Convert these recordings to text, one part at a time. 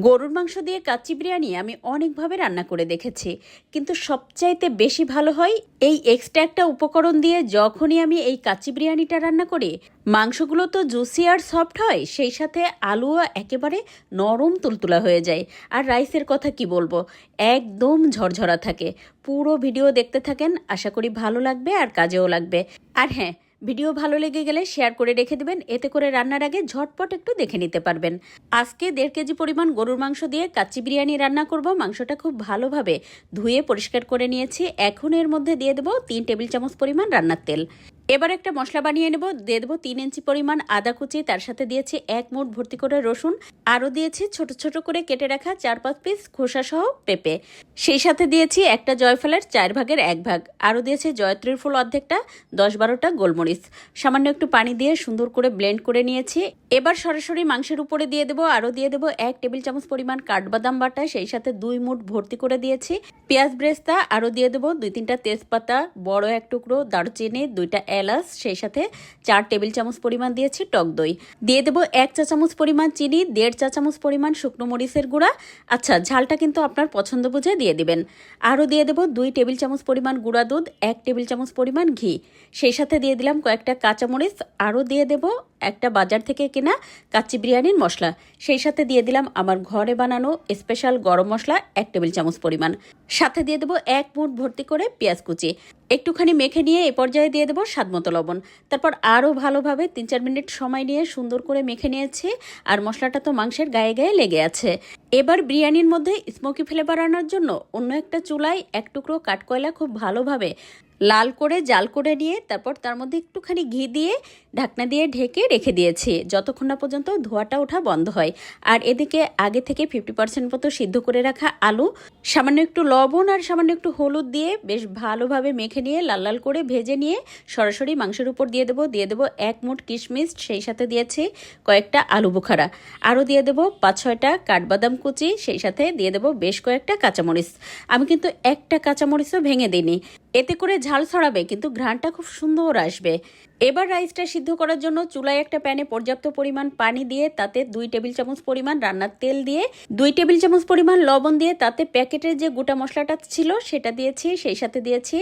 গরুর মাংস দিয়ে কাচ্চি বিরিয়ানি আমি অনেকভাবে রান্না করে দেখেছি, কিন্তু সবচাইতে বেশি ভালো হয় এই এক্সট্রা একটা উপকরণ দিয়ে। যখনই আমি এই কাচ্চি বিরিয়ানিটা রান্না করি, মাংসগুলো তো জুসি আর সফট হয়, সেই সাথে আলুও একেবারে নরম তুলতুলা হয়ে যায়। আর রাইসের কথা কি বলবো, একদম ঝরঝরা থাকে। পুরো ভিডিও দেখতে থাকেন, আশা করি ভালো লাগবে আর কাজেও লাগবে। আর হ্যাঁ, ভিডিও ভালো লেগে গেলে শেয়ার করে রেখে দেবেন, এতে করে রান্নার আগে ঝটপট একটু দেখে নিতে পারবেন। আজকে 1.5 কেজি পরিমাণ গরুর মাংস দিয়ে কাচ্চি বিরিয়ানি রান্না করব। মাংসটা খুব ভালোভাবে ধুয়ে পরিষ্কার করে নিয়েছি। এখন এর মধ্যে দিয়ে দেবো 3 টেবিল চামচ পরিমাণ রান্নার তেল। এবার একটা মশলা বানিয়ে নেব। দিয়ে দেবো 3 ইঞ্চি পরিমাণ আদা কুচি, তার সাথে দিয়েছি 1 মুঠ ভর্তি করে রসুন, আরও দিয়েছি ছোট ছোট করে কেটে রাখা 4-5 পিস খোসা সহ পেঁপে। সেই সাথে দিয়েছি একটা জয়ফলের 4 ভাগের 1 ভাগ, আরও দিয়েছি জয়ত্রীর ফুল অর্ধেকটা, 10-12টা গোলমরিচ। সামান্য একটু পানি দিয়ে সুন্দর করে ব্লেন্ড করে নিয়েছি। এবার সরাসরি মাংসের উপরে দিয়ে দেবো। আরও দিয়ে দেবো 1 টেবিল চামচ পরিমাণ কাঠবাদাম বাটা, সেই সাথে 2 মুঠ ভর্তি করে দিয়েছি পেঁয়াজ ব্রেস্তা। আরও দিয়ে দেবো 2-3টা তেজপাতা, বড় এক টুকরো দারচিনি, 2টা এলাচ, সেই সাথে 4 টেবিল চামচ পরিমাণ দিয়েছি টক দই। দিয়ে দেবো 1 চা চামচ পরিমাণ চিনি, 1.5 চা চামচ পরিমাণ শুকনো মরিচের গুঁড়া। আচ্ছা, ঝালটা কিন্তু আপনার পছন্দ বুঝে দিয়ে দিবেন। আরও দিয়ে দেবো 2 টেবিল চামচ পরিমাণ গুঁড়া দুধ, 1 টেবিল চামচ পরিমাণ ঘি। সেই সাথে দিয়ে দিলাম কয়েকটা কাঁচামরিচ। আরও দিয়ে দেবো একটা বাজার থেকে কেনা কাচ্চি বিরিয়ানির মশলা। সেই সাথে দিয়ে দিলাম আমার ঘরে বানানো স্পেশাল গরম মশলা 1 টেবিল চামচ পরিমাণ। সাথে দিয়ে দেবো 1 মুঠ ভর্তি করে পেঁয়াজ কুচি। একটুখানি মেখে নিয়ে এ পর্যায়ে দিয়ে দেবো স্বাদমতো লবণ। তারপর আরও ভালোভাবে 3-4 মিনিট সময় নিয়ে সুন্দর করে মেখে নিয়েছি। আর মশলাটা তো মাংসের গায়ে গায়ে লেগে আছে। এবার বিরিয়ানির মধ্যে স্মোকি ফ্লেভার আনার জন্য অন্য একটা চুলায় 1 টুকরো কাঠকয়লা খুব ভালোভাবে লাল করে জাল করে নিয়ে তারপর তার মধ্যে একটুখানি ঘি দিয়ে ঢাকনা দিয়ে ঢেকে রেখে দিয়েছি, যতক্ষণ না পর্যন্ত ধোঁয়াটা ওঠা বন্ধ হয়। আর এদিকে আগে থেকে 50% মতো সিদ্ধ করে রাখা আলু, সামান্য একটু লবণ আর সামান্য একটু হলুদ দিয়ে বেশ ভালোভাবে মেখে নিয়ে লাল লাল করে ভেজে নিয়ে সরাসরি মাংসের উপর দিয়ে দেবো। 1 মুঠ কিশমিশ, সেই সাথে দিয়েছি কয়েকটা আলু বোখারা। আরও দিয়ে দেবো 5-6টা কাঠবাদাম কুচি, সেই সাথে দিয়ে দেবো বেশ কয়েকটা কাঁচামরিচ। আমি কিন্তু একটা কাঁচামরিচও ভেঙে দিইনি, এতে করে ঝাল ছড়াবে কিন্তু ঘ্রাণটা খুব সুন্দর আসবে। এবার রাইসটা সিদ্ধ করার জন্য চুলায় একটা প্যানে পর্যাপ্ত পরিমাণ পানি দিয়ে তাতে 2 টেবিল চামচ পরিমাণ রান্নার তেল দিয়ে 2 টেবিল চামচ পরিমাণ লবণ দিয়ে তাতে প্যাকেটের যে গোটা মশলাটা ছিল সেটা দিয়েছি। সেই সাথে দিয়েছি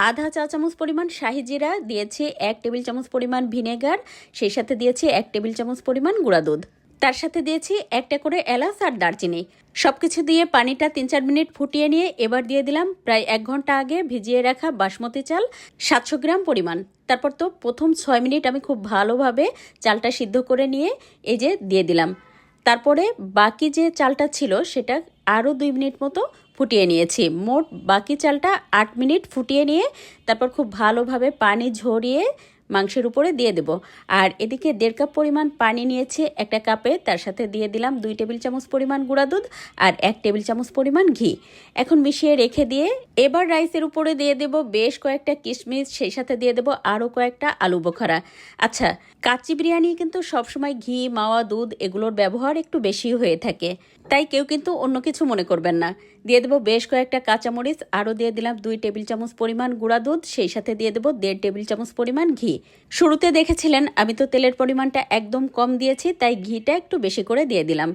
আধা চা চামচ পরিমাণ শাহি জিরা, দিয়েছি 1 টেবিল চামচ পরিমাণ ভিনেগার, সেই সাথে দিয়েছি 1 টেবিল চামচ পরিমাণ গুঁড়া দুধ, তার সাথে দিয়েছি একটা করে এলাচ আর দারচিনি। সবকিছু দিয়ে পানিটা 3-4 মিনিট ফুটিয়ে নিয়ে এবার দিয়ে দিলাম প্রায় 1 ঘন্টা আগে ভিজিয়ে রাখা বাসমতি চাল 700 গ্রাম পরিমাণ। তারপর তো প্রথম 6 মিনিট আমি খুব ভালোভাবে চালটা সিদ্ধ করে নিয়ে এই যে দিয়ে দিলাম। তারপরে বাকি যে চালটা ছিল সেটা আরও 2 মিনিট মতো ফুটিয়ে নিয়েছি। মোট বাকি চালটা 8 মিনিট ফুটিয়ে নিয়ে তারপর খুব ভালোভাবে পানি ঝরিয়ে মাংসের উপরে দিয়ে দেব। আর এদিকে 1.5 কাপ পরিমাণ পানি নিয়েছি একটা কাপে, তার সাথে দিয়ে দিলাম 2 টেবিল চামচ পরিমাণ গুঁড়া দুধ আর 1 টেবিল চামচ পরিমাণ ঘি। এখন মিশিয়ে রেখে দিয়ে এবার রাইসের উপরে দিয়ে দেব বেশ কয়েকটা কিশমিশ, সেই সাথে দিয়ে দেব আরও কয়েকটা আলু বোখারা। আচ্ছা, কাচ্চি বিরিয়ানি কিন্তু সবসময় ঘি, মাওয়া, দুধ এগুলোর ব্যবহার একটু বেশি হয়ে থাকে, তাই কেউ কিন্তু অন্য কিছু মনে করবেন না। দিয়ে দেবো বেশ কয়েকটা কাঁচামরিচ, আরও দিয়ে দিলাম 2 টেবিল চামচ পরিমাণ গুঁড়া দুধ, সেই সাথে দিয়ে দেবো 1.5 টেবিল চামচ পরিমাণ ঘি। শুরুতে দেখেছিলেন আমি তো তেলের পরিমাণটা একদম কম দিয়েছি, তাই ঘিটা একটু বেশি করে দিয়ে দিলাম।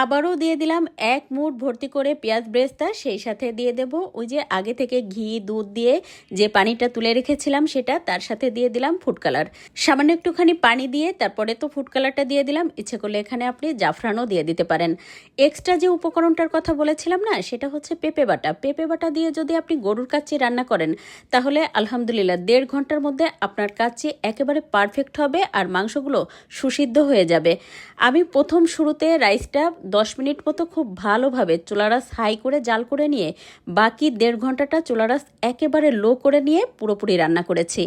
আবারও দিয়ে দিলাম 1 মুঠ ভর্তি করে পেঁয়াজ ব্রেস্তা, সেই সাথে দিয়ে দেব ওই যে আগে থেকে ঘি দুধ দিয়ে যে পানিটা তুলে রেখেছিলাম সেটা, তার সাথে দিয়ে দিলাম ফুড কালার। সামান্য একটুখানি পানি দিয়ে তারপরে তো ফুড কালারটা দিয়ে দিলাম। ইচ্ছে করলে এখানে আপনি জাফরানও দিয়ে দিতে পারেন। এক্সট্রা যে উপকরণটার কথা বলেছিলাম না, সেটা হচ্ছে পেঁপে বাটা। পেঁপে বাটা দিয়ে যদি আপনি গরুর কাচ্চি রান্না করেন তাহলে আলহামদুলিল্লাহ 1.5 ঘন্টার মধ্যে আপনার কাচ্চি একেবারে পারফেক্ট হবে আর মাংসগুলো সুসিদ্ধ হয়ে যাবে। আমি প্রথম শুরুতে রাইসটা 10 মিনিট মতো খুব ভালোভাবে চুলারাস হাই করে জাল করে নিয়ে বাকি 1.5 ঘন্টাটা চুলারাস একেবারে লো করে নিয়ে পুরোপুরি রান্না করেছি।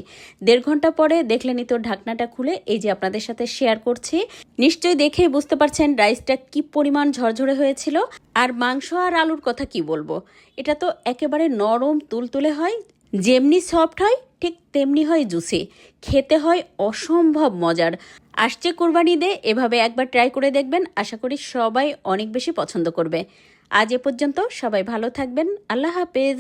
1.5 ঘন্টা পরে দেখলেনই তো ঢাকনাটা খুলে এই যে আপনাদের সাথে শেয়ার করছি। নিশ্চয়ই দেখেই বুঝতে পারছেন রাইসটা কি পরিমাণ ঝরঝরে হয়েছিল। আর মাংস আর আলুর কথা কি বলবো, এটা তো একেবারে নরম তুলতুলে হয়, যেমনি সফট হয় ঠিক তেমনি হয় জুসি, খেতে হয় অসম্ভব মজার। আসছে কোরবানি ঈদে এভাবে একবার ট্রাই করে দেখবেন, আশা করি সবাই অনেক বেশি পছন্দ করবে। আজ এ পর্যন্ত, সবাই ভালো থাকবেন, আল্লাহ হাফেজ।